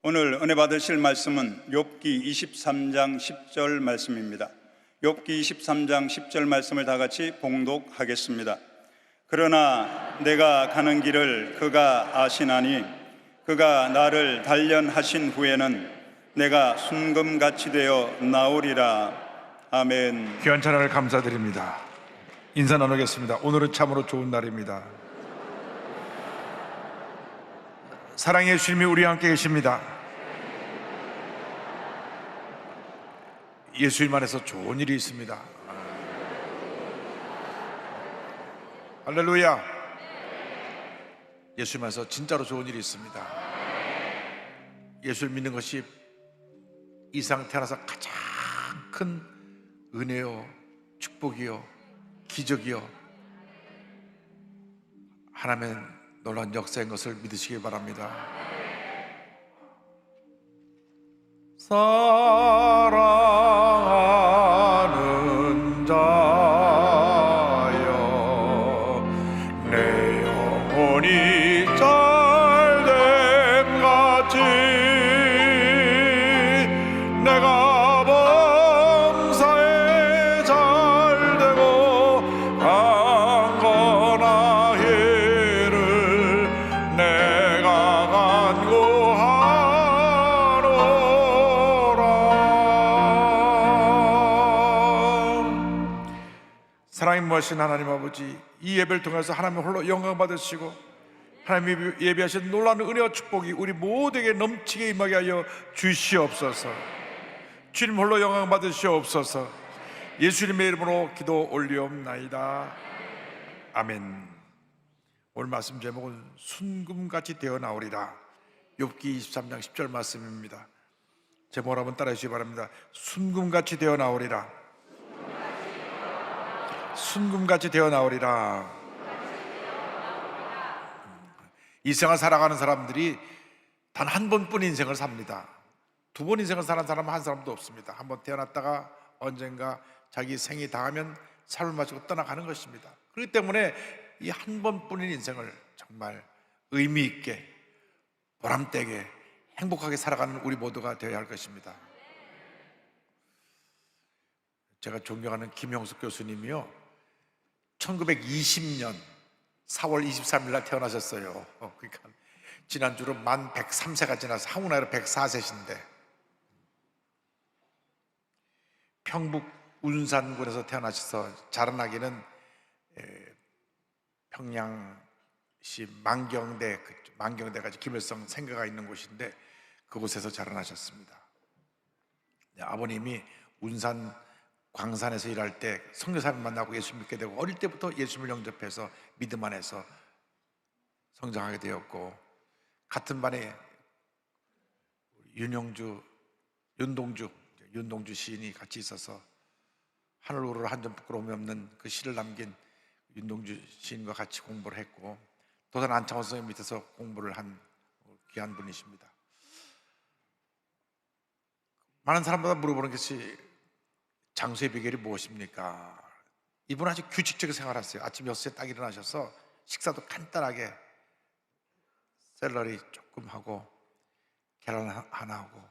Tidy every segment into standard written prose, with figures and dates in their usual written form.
오늘 은혜 받으실 말씀은 욥기 23장 10절 말씀입니다. 욥기 23장 10절 말씀을 다 같이 봉독하겠습니다. 그러나 내가 가는 길을 그가 아시나니 그가 나를 단련하신 후에는 내가 순금같이 되어 나오리라. 아멘. 귀한 찬양을 감사드립니다. 인사 나누겠습니다. 오늘은 참으로 좋은 날입니다. 사랑의 주님이 우리와 함께 계십니다. 예수님 안에서 좋은 일이 있습니다. 할렐루야. 예수님 안에서 진짜로 좋은 일이 있습니다. 예수를 믿는 것이 이 세상 태어나서 가장 큰 은혜요, 축복이요, 기적이요, 하나님의 놀라운 역사인 것을 믿으시기 바랍니다. 사랑하는 자여, 내 영혼이 잘됨 같이 내가 범사에 잘되고 강건하기를 내가 간구하노라. 사랑이 무엇인 하나님 아버지, 이 예배를 통해서 하나님 홀로 영광 받으시고 하나님이 예비하신 놀라운 은혜와 축복이 우리 모두에게 넘치게 임하게 하여 주시옵소서. 주님 홀로 영광 받으시옵소서. 예수님의 이름으로 기도 올리옵나이다. 아멘. 오늘 말씀 제목은 순금같이 되어 나오리라. 욥기 23장 10절 말씀입니다. 제목을 한번 따라해 주시기 바랍니다. 순금같이 되어 나오리라. 순금같이 되어 나오리라. 이 세상을 살아가는 사람들이 단 한 번뿐 인생을 삽니다. 두 번 인생을 사는 사람은 한 사람도 없습니다. 한 번 태어났다가 언젠가 자기 생이 다하면 삶을 마치고 떠나가는 것입니다. 그렇기 때문에 이 한 번뿐인 인생을 정말 의미 있게, 보람되게, 행복하게 살아가는 우리 모두가 되어야 할 것입니다. 제가 존경하는 김형숙 교수님이요, 1920년 4월 23일 날 태어나셨어요. 그러니까 지난주로 만 103세가 지나서 한국 나이로 104세신데 평북 운산군에서 태어나셔서 자라나기는 평양시 만경대까지 김일성 생가가 있는 곳인데 그곳에서 자라나셨습니다. 아버님이 운산 광산에서 일할 때 선교사를 만나고 예수 믿게 되고 어릴 때부터 예수님을 영접해서 믿음 안에서 성장하게 되었고, 같은 반에 윤동주 시인이 같이 있어서 하늘 우러러 한 점 부끄러움이 없는 그 시를 남긴 윤동주 시인과 같이 공부를 했고, 도산 안창호 선생님 밑에서 공부를 한 귀한 분이십니다. 많은 사람마다 물어보는 것이 장수의 비결이 무엇입니까? 이분은 아주 규칙적인 생활하세요. 아침 6시에 딱 일어나셔서 식사도 간단하게 샐러리 조금 하고 계란 하나 하고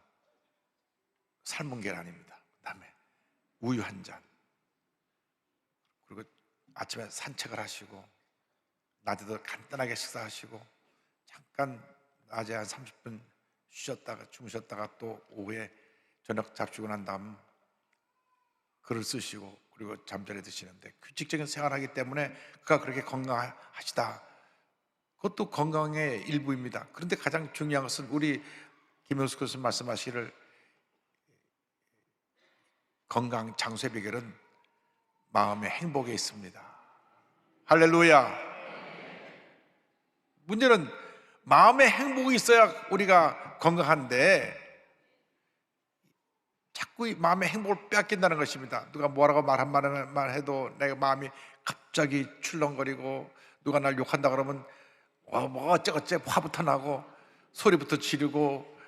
삶은 계란입니다. 그 다음에 우유 한 잔, 그리고 아침에 산책을 하시고 낮에도 간단하게 식사하시고 잠깐 낮에 한 30분 쉬셨다가 주무셨다가 또 오후에 저녁 잡수고 난 다음 글을 쓰시고 그리고 잠자리 드시는데 규칙적인 생활하기 때문에 그가 그렇게 건강하시다. 그것도 건강의 일부입니다. 그런데 가장 중요한 것은 우리 김영수 교수님 말씀하시기를 건강 장수의 비결은 마음의 행복에 있습니다. 할렐루야. 문제는 마음의 행복이 있어야 우리가 건강한데 자꾸 이 마음의 행복을 빼앗긴다는 것입니다. 누가 뭐라고 말 한마디만 해도 내가 마음이 갑자기 출렁거리고, 누가 날 욕한다 그러면 뭐 어쩌고저쩌 화부터 나고 소리부터 지르고,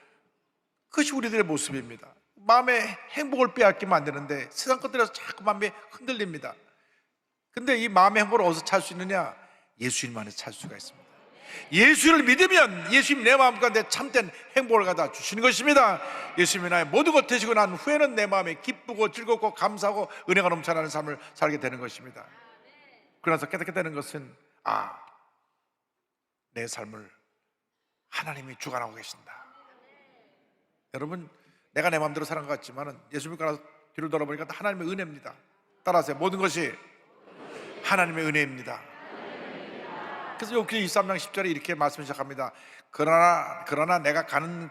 그것이 우리들의 모습입니다. 마음의 행복을 빼앗기면 안 되는데 세상 것들에서 자꾸 마음이 흔들립니다. 근데 이 마음의 행복을 어디서 찾을 수 있느냐? 예수님 안에서 찾을 수가 있습니다. 예수를 믿으면 예수님 내 마음 가운데 참된 행복을 갖다 주시는 것입니다. 예수님이 나의 모든 것 되시고 난 후에는 내 마음에 기쁘고 즐겁고 감사하고 은혜가 넘쳐나는 삶을 살게 되는 것입니다. 그러면서 깨닫게 되는 것은 내 삶을 하나님이 주관하고 계신다. 여러분, 내가 내 마음대로 사는 것 같지만 예수 믿고 나서 뒤를 돌아보니까 하나님의 은혜입니다. 따라하세요. 모든 것이 하나님의 은혜입니다. 그래서 욥기 23장 10절에 이렇게 말씀 시작합니다. 그러나 내가 가는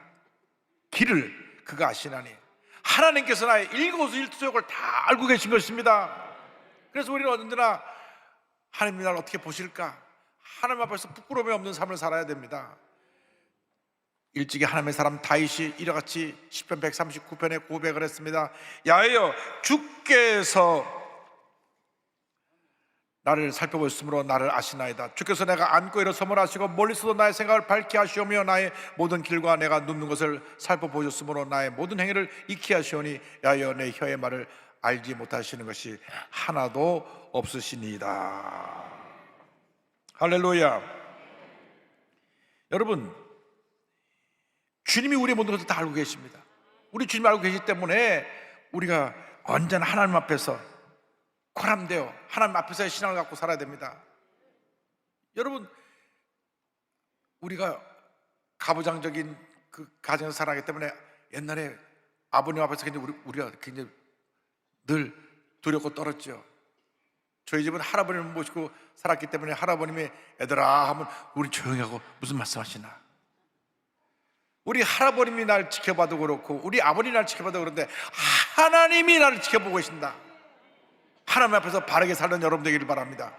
길을 그가 아시나니 하나님께서 나의 일거수일투족을 다 알고 계신 것입니다. 그래서 우리는 언제나 하나님이 나를 어떻게 보실까? 하나님 앞에서 부끄러움이 없는 삶을 살아야 됩니다. 일찍이 하나님의 사람 다윗이 이같이 시편 139편에 고백을 했습니다. 야훼여, 주께서 나를 살펴보셨으므로 나를 아시나이다. 주께서 내가 앉고 일어섬을 아시고 멀리서도 나의 생각을 밝게 하시오며 나의 모든 길과 내가 눕는 것을 살펴보셨으므로 나의 모든 행위를 익히 하시오니 야훼여, 내 혀의 말을 알지 못하시는 것이 하나도 없으시니이다. 할렐루야. 여러분, 주님이 우리의 모든 것을 다 알고 계십니다. 우리 주님이 알고 계시기 때문에 우리가 언제나 하나님 앞에서 고람되어 하나님 앞에서의 신앙을 갖고 살아야 됩니다. 여러분, 우리가 가부장적인 그 가정에서 살아가기 때문에 옛날에 아버님 앞에서 우리가 굉장히 늘 두렵고 떨었죠. 저희 집은 할아버님을 모시고 살았기 때문에 할아버님이 애들아 하면 우리 조용히 하고 무슨 말씀하시나. 우리 할아버님이 날 지켜봐도 그렇고 우리 아버님이 날 지켜봐도 그런데 하나님이 나를 지켜보고 계신다. 하나님 앞에서 바르게 살던 여러분 되기를 바랍니다.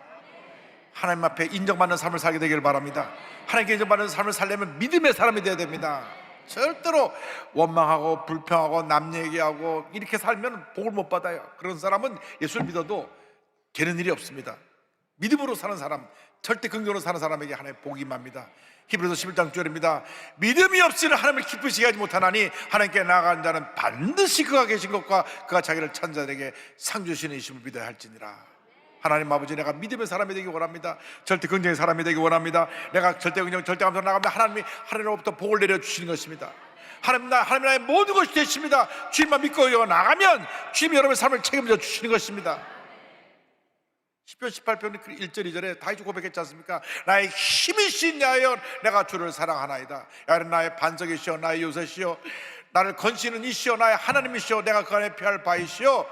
하나님 앞에 인정받는 삶을 살게 되기를 바랍니다. 하나님께 인정받는 삶을 살려면 믿음의 사람이 되어야 됩니다. 절대로 원망하고 불평하고 남 얘기하고 이렇게 살면 복을 못 받아요. 그런 사람은 예수를 믿어도 되는 일이 없습니다. 믿음으로 사는 사람, 절대 긍정으로 사는 사람에게 하나님의 복이 임합니다. 히브리서 11장 9절입니다. 믿음이 없이는 하나님을 기쁘시게 하지 못하나니 하나님께 나아간 자는 반드시 그가 계신 것과 그가 자기를 찾는 자들에게 상 주시는 이심을 믿어야 할지니라. 하나님 아버지, 내가 믿음의 사람이 되기 원합니다. 절대 긍정의 사람이 되기 원합니다. 내가 절대 긍정, 절대 감사로 나가면 하나님이 하늘로부터 복을 내려주시는 것입니다. 하나님 나의 모든 것이 되십니다. 주님만 믿고 나가면 주님이 여러분의 삶을 책임져 주시는 것입니다. 시편 18편 1절 2절에 다윗이 고백했지 않습니까? 나의 힘이신 야훼여, 내가 주를 사랑하나이다. 야훼는 나의 반석이시여 나의 요새시여 나를 건지는 이시여 나의 하나님이시여 내가 그 안에 피할 바이시여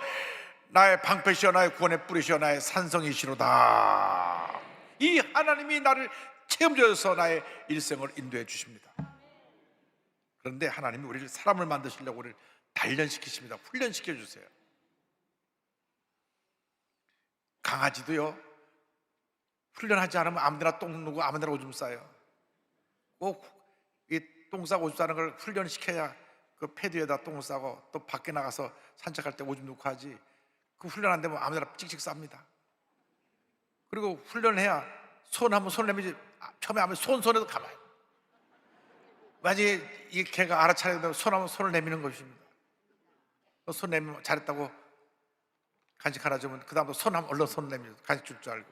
나의 방패시여 나의 구원의 뿌리시여 나의 산성이시로다. 이 하나님이 나를 책임져서 나의 일생을 인도해 주십니다. 그런데 하나님이 우리를 사람을 만드시려고 우리를 단련시키십니다. 훈련시켜 주세요. 강아지도요, 훈련하지 않으면 아무데나 똥 누고 아무데나 오줌 싸요. 꼭 이 똥 싸고 오줌 싸는 걸 훈련시켜야 그 패드에다 똥을 싸고 또 밖에 나가서 산책할 때 오줌 누고 하지. 그 훈련 안 되면 아무데나 찍찍 쌉니다. 그리고 훈련해야 손 한번 손 내밀지. 처음에 하면 손에도 가만히. 만약에 이 개가 알아차리게 되면 손 한번 손을 내미는 것입니다. 손 내밀면 잘했다고 간식 하나 주면 그 다음부터 손 한번 얼른 손 내밀어 간식 줄 줄 알고.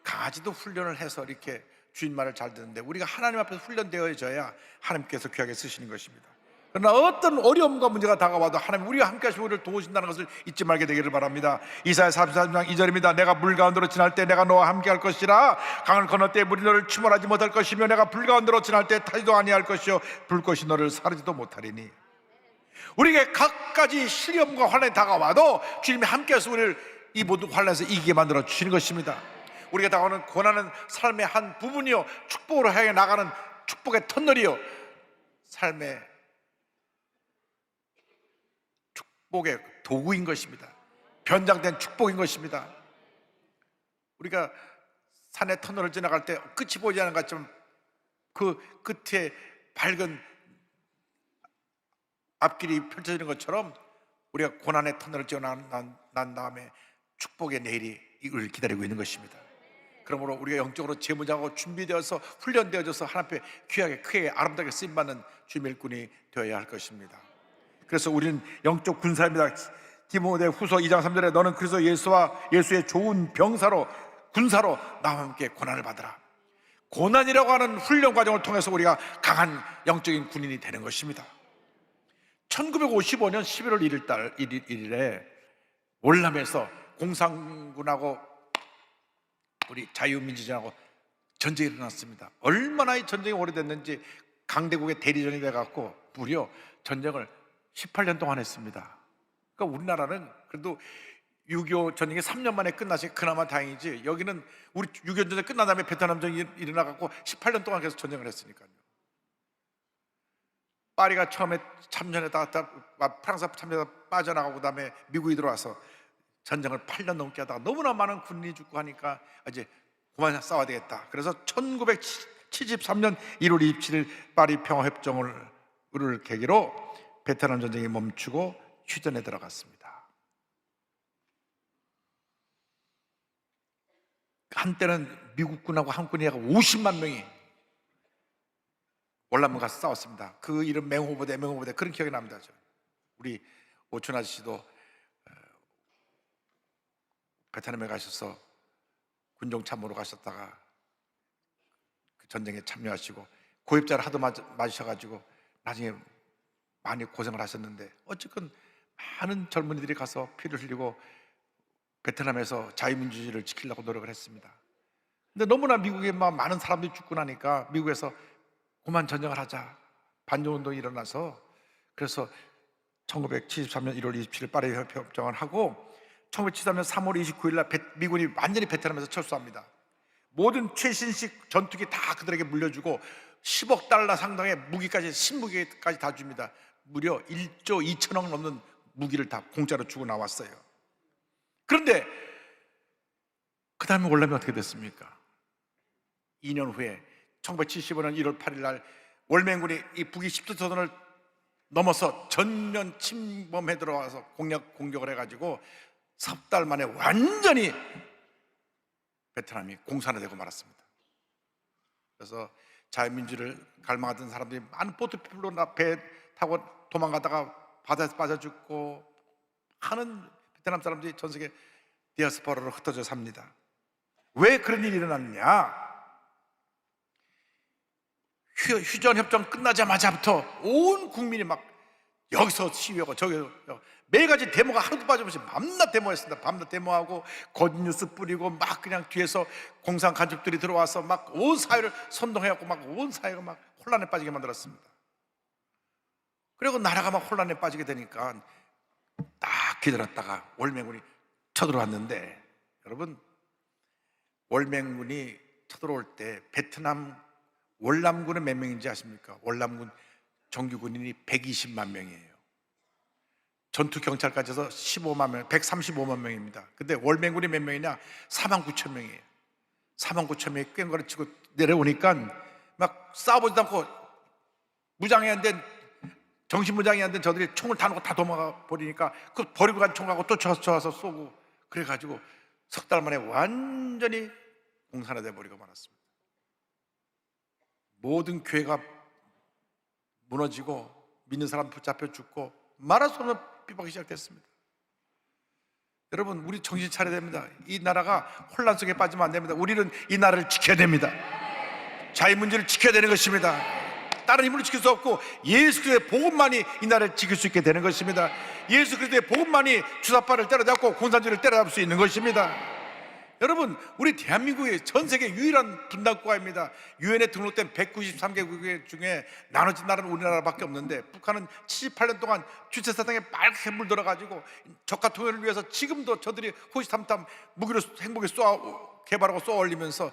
강아지도 훈련을 해서 이렇게 주인 말을 잘 듣는데 우리가 하나님 앞에서 훈련되어져야 하나님께서 귀하게 쓰시는 것입니다. 그러나 어떤 어려움과 문제가 다가와도 하나님 우리와 함께 하시고 우리를 도우신다는 것을 잊지 말게 되기를 바랍니다. 이사야 43장 2절입니다. 내가 물 가운데로 지날 때 내가 너와 함께 할 것이라. 강을 건널 때 물이 너를 침몰하지 못할 것이며 내가 불 가운데로 지날 때 타지도 아니할 것이요 불꽃이 너를 사르지도 못하리니. 우리에게 각가지 시험과 환난이 다가와도 주님이 함께해서 우리를 이 모든 환난에서 이기게 만들어 주시는 것입니다. 우리가 다가오는 고난은 삶의 한 부분이요 축복으로 향해 나가는 축복의 터널이요 삶의 축복의 도구인 것입니다. 변장된 축복인 것입니다. 우리가 산의 터널을 지나갈 때 끝이 보이지 않는 것 같지만 그 끝에 밝은 앞길이 펼쳐지는 것처럼 우리가 고난의 터널을 지나난 다음에 축복의 내일이 이걸 기다리고 있는 것입니다. 그러므로 우리가 영적으로 재무장하고 준비되어서 훈련되어져서 하나님 앞에 귀하게 크게 아름답게 쓰임받는 주님의 일꾼이 되어야 할 것입니다. 그래서 우리는 영적 군사입니다. 디모데 후서 2장 3절에 너는 그리스도 예수와 예수의 좋은 병사로 군사로 나와 함께 고난을 받으라. 고난이라고 하는 훈련 과정을 통해서 우리가 강한 영적인 군인이 되는 것입니다. 1955년 11월 1일에 월남에서 공산군하고 우리 자유민주전하고 전쟁이 일어났습니다. 얼마나 이 전쟁이 오래됐는지 강대국의 대리전이 돼갖고 무려 전쟁을 18년 동안 했습니다. 그러니까 우리나라는 그래도 6.25 전쟁이 3년 만에 끝나서 그나마 다행이지, 여기는 우리 6.25 전쟁 끝난 다음에 베트남 전쟁이 일어나갖고 18년 동안 계속 전쟁을 했으니까요. 파리가 처음에 참전했다가 프랑스가 참전했다가 빠져나가고 그다음에 미국이 들어와서 전쟁을 8년 넘게 하다가 너무나 많은 군인이 죽고 하니까 이제 그만 싸워야 되겠다. 그래서 1973년 1월 27일 파리 평화협정을 계기로 베트남 전쟁이 멈추고 휴전에 들어갔습니다. 한때는 미국군하고 한국군이 약 50만 명이 월남을 가서 싸웠습니다. 그 이름 맹호부대 그런 기억이 납니다. 우리 오춘 아저씨도 베트남에 가셔서 군종 참모로 가셨다가 그 전쟁에 참여하시고 고엽자를 하도 맞으셔가지고 나중에 많이 고생을 하셨는데, 어쨌건 많은 젊은이들이 가서 피를 흘리고 베트남에서 자유민주주의를 지키려고 노력을 했습니다. 근데 너무나 미국에 많은 사람들이 죽고 나니까 미국에서 그만 전쟁을 하자, 반정운동이 일어나서, 그래서 1973년 1월 27일 파리 협정을 하고 1973년 3월 29일 날 미군이 완전히 베트남에서 철수합니다. 모든 최신식 전투기 다 그들에게 물려주고 10억 달러 상당의 무기까지, 신무기까지 다 줍니다. 무려 1조 2천억 넘는 무기를 다 공짜로 주고 나왔어요. 그런데 그 다음에 월남이 어떻게 됐습니까? 2년 후에 1975년 1월 8일 날 월맹군이 이 북위 10도선을 넘어서 전면 침범해 들어와서 공격을 해가지고 석 달 만에 완전히 베트남이 공산화되고 말았습니다. 그래서 자유민주를 갈망하던 사람들이 많은 보트필로 배 타고 도망가다가 바다에서 빠져 죽고 하는 베트남 사람들이 전 세계 디아스포라로 흩어져 삽니다. 왜 그런 일이 일어났느냐? 휴전협정 끝나자마자부터 온 국민이 막 여기서 시위하고 저기서 매가지 데모가 하루도 빠짐없이 밤낮 데모했습니다. 밤낮 데모하고 거짓뉴스 뿌리고 막 그냥 뒤에서 공산 간첩들이 들어와서 막 온 사회를 선동해갖고 막 온 사회가 막 혼란에 빠지게 만들었습니다. 그리고 나라가 막 혼란에 빠지게 되니까 딱 기다렸다가 월맹군이 쳐들어왔는데, 여러분, 월맹군이 쳐들어올 때 베트남 월남군은 몇 명인지 아십니까? 월남군 정규 군인이 120만 명이에요. 전투 경찰까지 해서 15만 명, 135만 명입니다. 근데 월맹군이 몇 명이냐? 4만 9천 명이에요. 4만 9천 명이 꽹과를 치고 내려오니까 막 싸워보지도 않고 무장이 안 된, 정신무장이 안 된 저들이 총을 다 놓고 다 도망가 버리니까 그 버리고 간 총하고 또 쳐와서 쏘고, 그래가지고 석 달 만에 완전히 공산화돼 버리고 말았습니다. 모든 교회가 무너지고 믿는 사람 붙잡혀 죽고 말할 수 없는 핍박이 시작됐습니다. 여러분, 우리 정신 차려야 됩니다. 이 나라가 혼란 속에 빠지면 안 됩니다. 우리는 이 나라를 지켜야 됩니다. 자유민주를 지켜야 되는 것입니다. 다른 힘으로 지킬 수 없고 예수 그리스도의 복음만이 이 나라를 지킬 수 있게 되는 것입니다. 예수 그리스도의 복음만이 주사파를 때려잡고 공산주의를 때려잡을 수 있는 것입니다. 여러분, 우리 대한민국이 전 세계 유일한 분단국가입니다. 유엔에 등록된 193개국 중에 나눠진 나라는 우리나라밖에 없는데, 북한은 78년 동안 주체사상에 빨갛게 물들어가지고 적과 통일을 위해서 지금도 저들이 호시탐탐 무기로 행복에 개발하고 쏘아 올리면서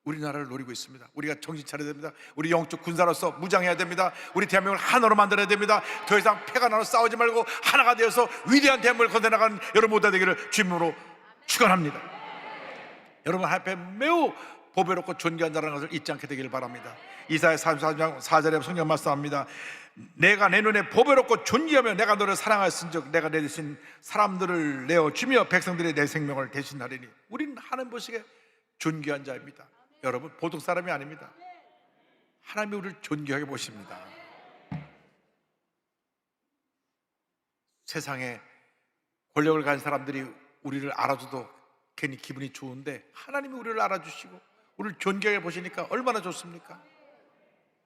우리나라를 노리고 있습니다. 우리가 정신 차려야 됩니다. 우리 영적 군사로서 무장해야 됩니다. 우리 대한민국을 하나로 만들어야 됩니다. 더 이상 패가 나눠 싸우지 말고 하나가 되어서 위대한 대한민국을 건져나가는 여러분 모두가 되기를 주님으로 축원합니다. 여러분 앞에 매우 보배롭고 존귀한 자라는 것을 잊지 않게 되기를 바랍니다. 이사야 34장 4절에 성경 말씀합니다. 내가 내 눈에 보배롭고 존귀하며 내가 너를 사랑하였은즉 내가 내 대신 사람들을 내어주며 백성들이 내 생명을 대신하리니. 우리는 하나님 보시기에 존귀한 자입니다. 여러분, 보통 사람이 아닙니다. 하나님이 우리를 존귀하게 보십니다. 세상에 권력을 가진 사람들이 우리를 알아줘도 괜히 기분이 좋은데, 하나님이 우리를 알아주시고 우리를 존경해 보시니까 얼마나 좋습니까?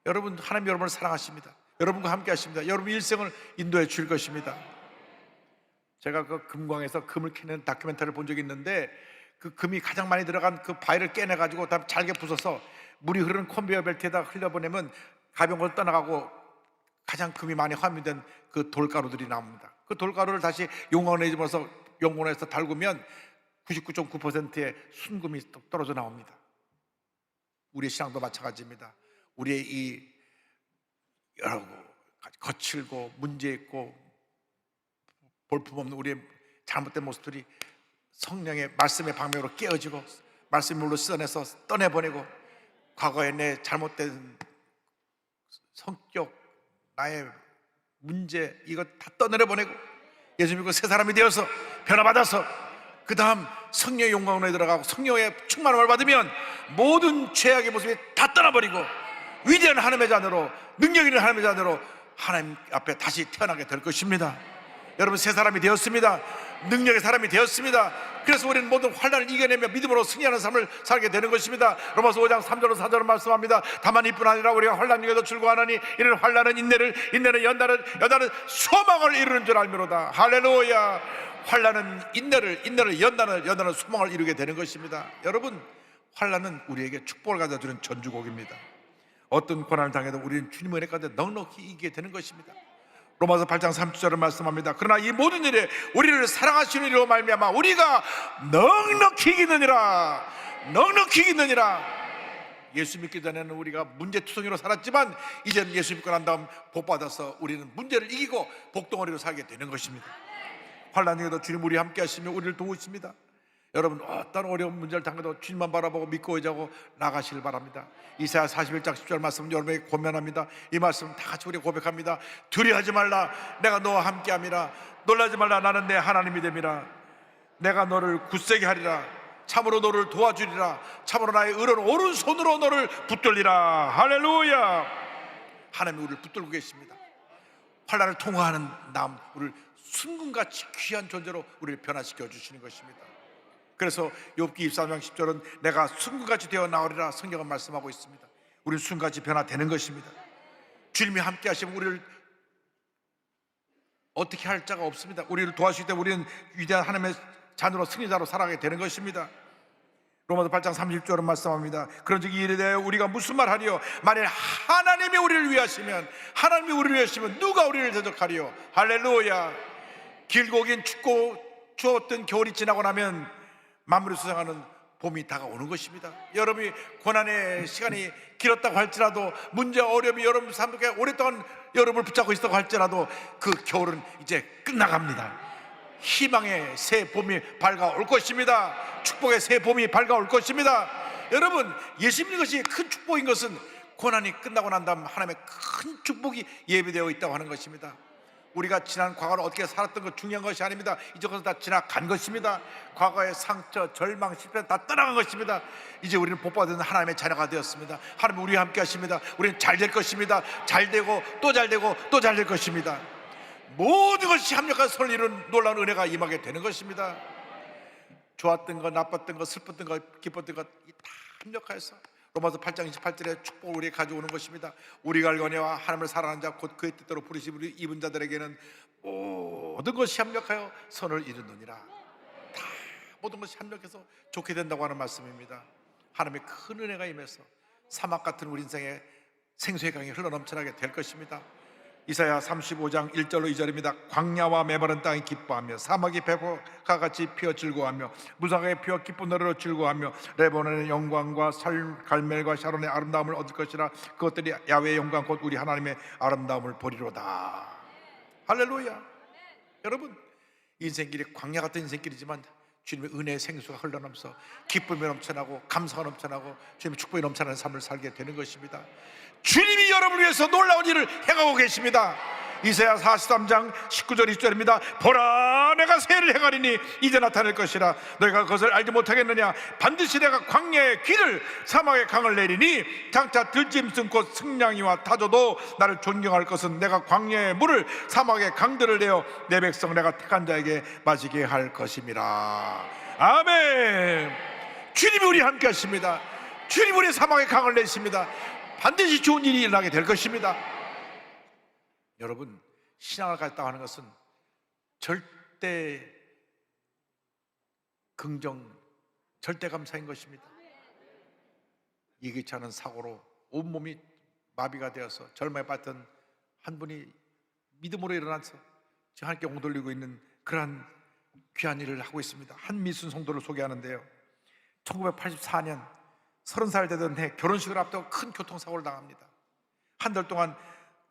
여러분, 하나님 여러분을 사랑하십니다. 여러분과 함께 하십니다. 여러분 일생을 인도해 줄 것입니다. 제가 그 금광에서 금을 캐는 다큐멘터리를 본 적이 있는데, 그 금이 가장 많이 들어간 그 바위를 깨내가지고 다 잘게 부숴서 물이 흐르는 컨베이어 벨트에다 흘려보내면 가벼운 걸 떠나가고 가장 금이 많이 함유된 그 돌가루들이 나옵니다. 그 돌가루를 다시 용광로에 집어서 용광로에서 달구면 99.9%의 순금이 떨어져 나옵니다. 우리의 신앙도 마찬가지입니다. 우리의 이 여러 거칠고 문제 있고 볼품없는 우리의 잘못된 모습들이 성령의 말씀의 방면으로 깨어지고 말씀물로 씻어내서 떠내보내고 과거의 내 잘못된 성격, 나의 문제, 이거 다 떠내보내고 예수 믿고 새 사람이 되어서 변화받아서 그 다음 성령의 영광으로 들어가고 성령의 충만함을 받으면 모든 죄악의 모습이 다 떠나버리고 위대한 하나님의 자녀로, 능력 있는 하나님의 자녀로 하나님 앞에 다시 태어나게 될 것입니다. 여러분, 새 사람이 되었습니다. 능력의 사람이 되었습니다. 그래서 우리는 모든 환난을 이겨내며 믿음으로 승리하는 삶을 살게 되는 것입니다. 로마서 5장 3절로 4절을 말씀합니다. 다만 이뿐 아니라 우리가 환난 중에도 즐거워하나니 이는 환난은 인내는 연단은 소망을 이루는 줄 알미로다. 할렐루야. 환난은 인내를 연단은 소망을 이루게 되는 것입니다. 여러분, 환난은 우리에게 축복을 가져주는 전주곡입니다. 어떤 고난을 당해도 우리는 주님의 은혜 가운데 넉넉히 이기게 되는 것입니다. 로마서 8장 30절을 말씀합니다. 그러나 이 모든 일에 우리를 사랑하시는 이로 말미암아 우리가 넉넉히 이기느니라. 예수 믿기 전에는 우리가 문제투성이로 살았지만 이제는 예수 믿고 난 다음 복 받아서 우리는 문제를 이기고 복덩어리로 살게 되는 것입니다. 환난 중에도 주님 우리 함께 하시며 우리를 도우십니다. 여러분, 어떤 어려운 문제를 당해도 주님만 바라보고 믿고 의지하고 나가시길 바랍니다. 이사야 41장 10절 말씀 여러분에게 고면합니다. 이 말씀 다 같이 우리 고백합니다. 두려워하지 말라, 내가 너와 함께함이라. 놀라지 말라, 나는 내 하나님이 됨이라. 내가 너를 굳세게 하리라. 참으로 너를 도와주리라. 참으로 나의 의로운 오른손으로 너를 붙들리라. 할렐루야. 하나님이 우리를 붙들고 계십니다. 환난을 통과하는 남, 우리를 순금같이 귀한 존재로 우리를 변화시켜 주시는 것입니다. 그래서 욥기 23장 10절은 내가 순금같이 되어 나오리라 성경은 말씀하고 있습니다. 우리는 순금같이 변화되는 것입니다. 주님이 함께 하시면 우리를 어떻게 할 자가 없습니다. 우리를 도와주실 때 우리는 위대한 하나님의 자녀로 승리자로 살아가게 되는 것입니다. 로마서 8장 30절은 말씀합니다. 그런즉 이에 대해 우리가 무슨 말 하리요? 만일 하나님이 우리를 위하시면 누가 우리를 대적하리요? 할렐루야. 길고 긴 춥고 추웠던 겨울이 지나고 나면 만물이 수상하는 봄이 다가오는 것입니다. 여러분이 고난의 시간이 길었다고 할지라도, 문제 어려움이 여러분 삶 속에 오랫동안 여러분을 붙잡고 있었다고 할지라도 그 겨울은 이제 끝나갑니다. 희망의 새 봄이 밝아올 것입니다. 축복의 새 봄이 밝아올 것입니다. 여러분, 예수 믿는 것이 큰 축복인 것은 고난이 끝나고 난 다음 하나님의 큰 축복이 예비되어 있다고 하는 것입니다. 우리가 지난 과거를 어떻게 살았던 것 중요한 것이 아닙니다. 이제 그것은 다 지나간 것입니다. 과거의 상처, 절망, 실패 다 떠나간 것입니다. 이제 우리는 복받은 하나님의 자녀가 되었습니다. 하나님 우리와 함께 하십니다. 우리는 잘 될 것입니다. 잘 되고 또 잘 되고 또 잘 될 것입니다. 모든 것이 합력한 선을 이루는 놀라운 은혜가 임하게 되는 것입니다. 좋았던 것, 나빴던 것, 슬펐던 것, 기뻤던 것 다 합력하여서 로마서 8장 28절에 축복을 우리에게 가져오는 것입니다. 우리가 알거니와 하나님을 사랑하는 자 곧 그의 뜻대로 부르신 우리 입은 자들에게는 모든 것이 합력하여 선을 이루느니라. 다 모든 것이 합력해서 좋게 된다고 하는 말씀입니다. 하나님의 큰 은혜가 임해서 사막 같은 우리 인생에 생수의 강이 흘러넘쳐나게 될 것입니다. 이사야 35장 1절로 2절입니다. 광야와 메마른 땅이 기뻐하며 사막이 백호가 같이 피어 즐거워하며 무성하게 피어 기쁜 노래로 즐거워하며 레바논의 영광과 갈멜과 샤론의 아름다움을 얻을 것이라. 그것들이 야훼의 영광 곧 우리 하나님의 아름다움을 보리로다. 할렐루야. 여러분, 인생길이 광야 같은 인생길이지만 주님의 은혜의 생수가 흘러넘쳐 기쁨이 넘쳐나고 감사가 넘쳐나고 주님의 축복이 넘쳐나는 삶을 살게 되는 것입니다. 주님이 여러분을 위해서 놀라운 일을 행하고 계십니다. 이사야 43장 19절 20절입니다. 보라, 내가 새해를 행하리니 이제 나타날 것이라. 너희가 그것을 알지 못하겠느냐? 반드시 내가 광야의 길을 사막의 강을 내리니 장차 들짐승 곧 승냥이와 타조도 나를 존경할 것은 내가 광야의 물을 사막의 강들을 내어 내 백성 내가 택한 자에게 마시게 할 것임이라. 아멘. 주님이 우리 함께 하십니다. 주님 우리 사망의 강을 내십니다. 반드시 좋은 일이 일어나게 될 것입니다. 여러분, 신앙을 갖다 하는 것은 절대 긍정, 절대 감사인 것입니다. 예기치 않은 사고로 온몸이 마비가 되어서 절망에 빠졌던 한 분이 믿음으로 일어나서 지금 하나님께 옹 돌리고 있는 그러한 귀한 일을 하고 있습니다. 한미순 성도를 소개하는데요, 1984년 30살 되던 해 결혼식을 앞두고 큰 교통사고를 당합니다. 한 달 동안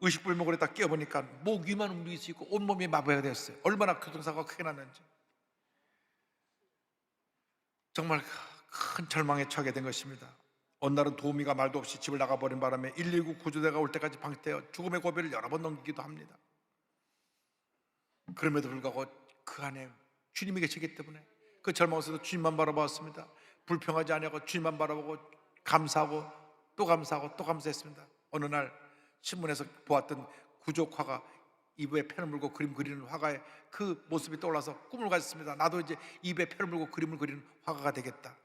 의식불명으로 딱 깨어보니까 목 위만 움직일 수 있고 온몸이 마비가 되었어요. 얼마나 교통사고가 크게 났는지. 정말 큰 절망에 처하게 된 것입니다. 어느 날은 도우미가 말도 없이 집을 나가버린 바람에 119 구조대가 올 때까지 방치되어 죽음의 고비를 여러 번 넘기기도 합니다. 그럼에도 불구하고 그 안에 주님이 계시기 때문에 그 절망에서도 주님만 바라보았습니다. 불평하지 아니하고 주님만 바라보고 감사하고 또 감사하고 또 감사했습니다. 어느 날 신문에서 보았던 구족화가 입에 펜을 물고 그림 그리는 화가의 그 모습이 떠올라서 꿈을 가졌습니다. 나도 이제 입에 펜을 물고 그림을 그리는 화가가 되겠다,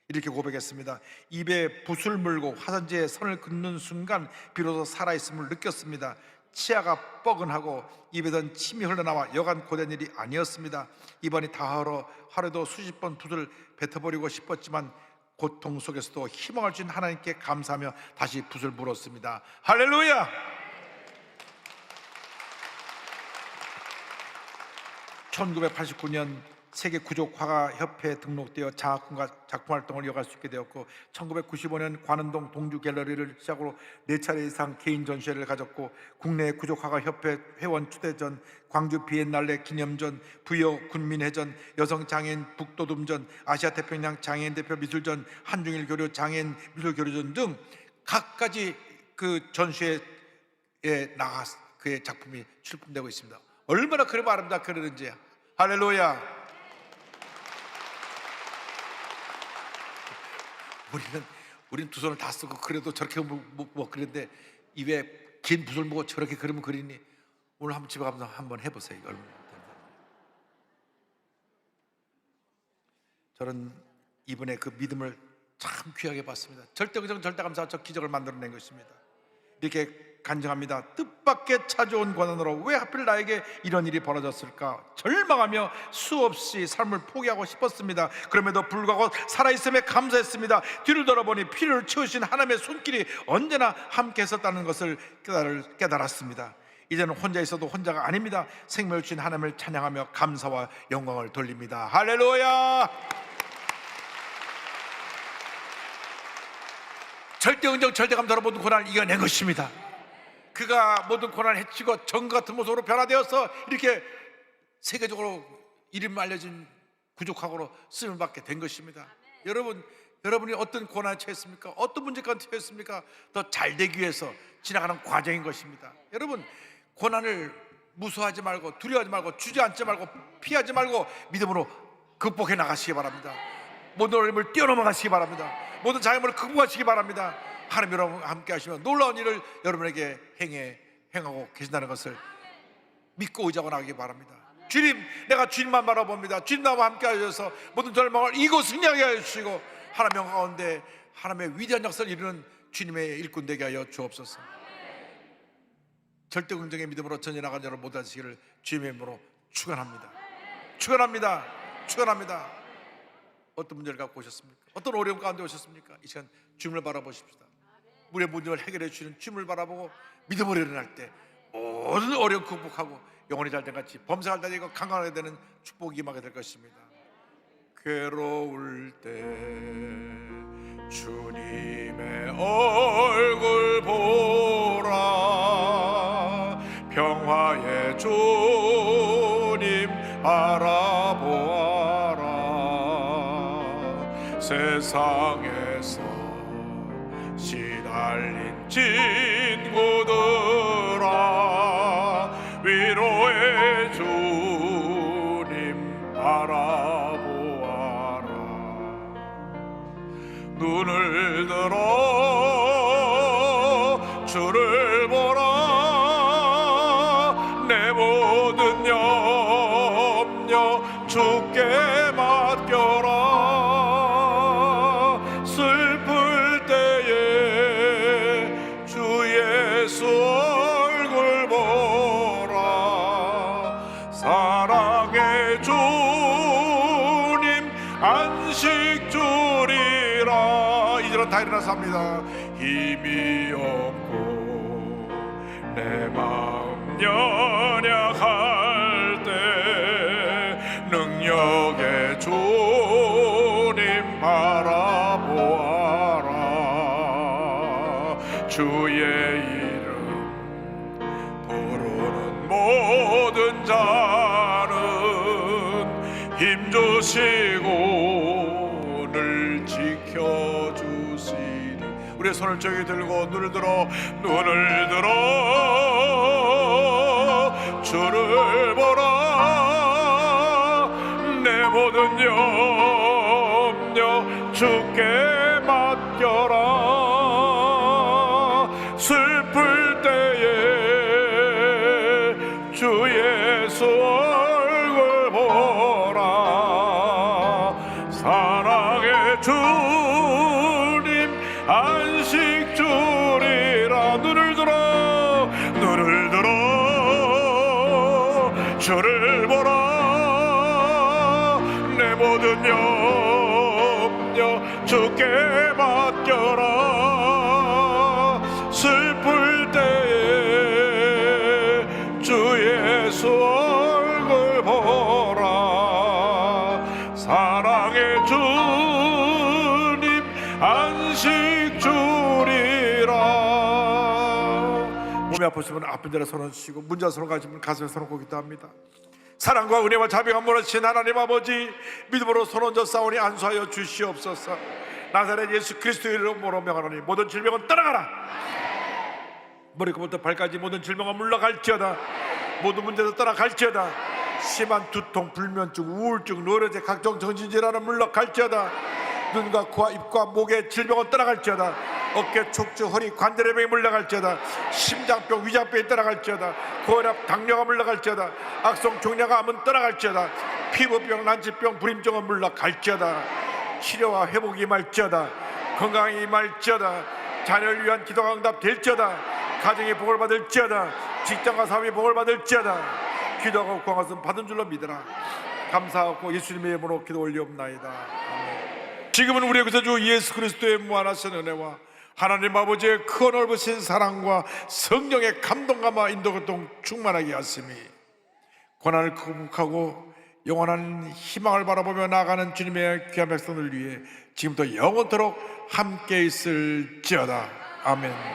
이렇게 고백했습니다. 입에 붓을 물고 화산지에 선을 긋는 순간 비로소 살아있음을 느꼈습니다. 치아가 뻐근하고 입에던 침이 흘러나와 여간 고된 일이 아니었습니다. 입안이 다하러 하루에도 수십 번 붓을 뱉어버리고 싶었지만 고통 속에서도 희망을 주신 하나님께 감사하며 다시 붓을 물었습니다. 할렐루야! 1989년 세계 구족화가협회에 등록되어 장학금과 작품 활동을 이어갈 수 있게 되었고, 1995년 관운동 동주 갤러리를 시작으로 4차례 이상 개인 전시회를 가졌고, 국내 구족화가협회 회원 초대전, 광주 비엔날레 기념전, 부여 군민회전, 여성장애인 북도둠전, 아시아태평양 장애인 대표 미술전, 한중일 교류 장애인 미술교류전 등 각가지 그 전시회에 나가 그의 작품이 출품되고 있습니다. 얼마나 그림 아름답게 그러는지. 할렐루야! 우리는 두 손을 다 쓰고 그래도 저렇게 뭐 그런데 입에 긴 붓을 보고 저렇게 그림을 그리니 오늘 한번 집에 가서 한번 해보세요. 얼마나 된다. 저는 이분의 그 믿음을 참 귀하게 봤습니다. 절대 긍정 절대 감사, 저 기적을 만들어낸 것입니다. 이렇게 간증합니다. 뜻밖의 찾아온 고난으로 왜 하필 나에게 이런 일이 벌어졌을까 절망하며 수없이 삶을 포기하고 싶었습니다. 그럼에도 불구하고 살아있음에 감사했습니다. 뒤를 돌아보니 필요를 채우신 하나님의 손길이 언제나 함께 했었다는 것을 깨달았습니다. 이제는 혼자 있어도 혼자가 아닙니다. 생명을 주신 하나님을 찬양하며 감사와 영광을 돌립니다. 할렐루야! 절대 긍정 절대 감사로 모든 고난을 이겨낸 것입니다. 그가 모든 고난을 해치고 정 같은 모습으로 변화되어서 이렇게 세계적으로 이름 알려진 구족학으로 쓰임을 받게 된 것입니다. 여러분이 어떤 고난에 처했습니까? 어떤 문제 가운데 처했습니까? 더 잘 되기 위해서 지나가는 과정인 것입니다. 여러분, 고난을 무서워하지 말고 두려워하지 말고 주저앉지 말고 피하지 말고 믿음으로 극복해 나가시기 바랍니다. 모든 어려움을 뛰어넘어가시기 바랍니다. 모든 장애물을 극복하시기 바랍니다. 하나님 여러분과 함께 하시면 놀라운 일을 여러분에게 행하고 계신다는 것을 믿고 의지하고 나가기 바랍니다. 주님, 내가 주님만 바라봅니다. 주님 나와 함께 하셔서 모든 절망을 이고 승리하게 하시고 하나님 영광 가운데 하나님의 위대한 역사를 이루는 주님의 일꾼 되게 하여 주옵소서. 절대 긍정의 믿음으로 전해 나가는 여러분 모두 하시기를 주님의 이름으로 축원합니다. 축원합니다. 축원합니다. 어떤 문제를 갖고 오셨습니까? 어떤 어려움 가운데 오셨습니까? 이 시간 주님을 바라보십시다. 우리의 문제를 해결해 주시는 주님을 바라보고 믿음으로 일어날 때 모든 어려움 극복하고 영원히 잘 된 같이 범사가 되고 강건하게 되는 축복이 임하게 될 것입니다. 괴로울 때 주님의 얼굴 보라, 평화의 주님 바라보아라. 세상에서 시달린 친구들아, 위로의 주님 바라보아라. 눈을 들어 주를 보라, 내 모든 염려 주께 맡겨라. 슬플 주님 안식 주리라. 이제는 다 일어나서 합니다. 힘이 없고 내 마음 연약할 때 능력의 주님 바라보아라. 주의 이름 부르는 모든 자는 힘주시고 늘 지켜주시리. 우리의 손을 저기 들고 눈을 들어 주를 보라. 내 모든 염려 주께 맡겨라. 슬플 때에 주 예수 얼굴 보라. 사랑의 주님 안식 주리라. 눈을 들어 주를 보라. 내 모든 염려 주께 맡겨라. 슬플 때에 주 예수 얼굴 보라. 사랑의 주님 안식 주리라. 몸이 아프시면 아픈 데로 손을 치고 문자 손을 가지면 가슴에 손을 꽂기도 합니다. 사랑과 은혜와 자비가 몰아친 하나님 아버지, 믿음으로 손 얹어 싸우니 안수하여 주시옵소서. 나사렛 예수 그리스도의 이름으로 명하노니 모든 질병은 떠나가라. 머리끝부터 발까지 모든 질병은 물러갈지어다. 모든 문제도 떠나갈지어다. 심한 두통, 불면증, 우울증, 노래제, 각종 정신질환은 물러갈지어다. 눈과 코와 입과 목의 질병은 떠나갈지어다. 어깨, 척추, 허리, 관절의 병이 물러갈지어다. 심장병, 위장병이 떠나갈지어다. 고혈압, 당뇨가 물러갈지어다. 악성 종양암은 떠나갈지어다. 피부병, 난치병, 불임증은 물러갈지어다. 치료와 회복이 임할지어다. 건강이 임할지어다. 자녀를 위한 기도가 응답될지어다. 가정이 복을 받을지어다. 직장과 사업이 복을 받을지어다. 기도하고 구한 것은 받은 줄로 믿으라. 감사하고 예수님의 이름으로 기도 올리옵나이다. 아멘. 지금은 우리의 구세주 예수 그리스도의 무한하신 은혜와 하나님 아버지의 큰 넓으신 사랑과 성령의 감동감과 인도교통 충만하게 하심이 고난을 극복하고 영원한 희망을 바라보며 나아가는 주님의 귀한 백성들 위해 지금부터 영원토록 함께 있을지어다. 아멘.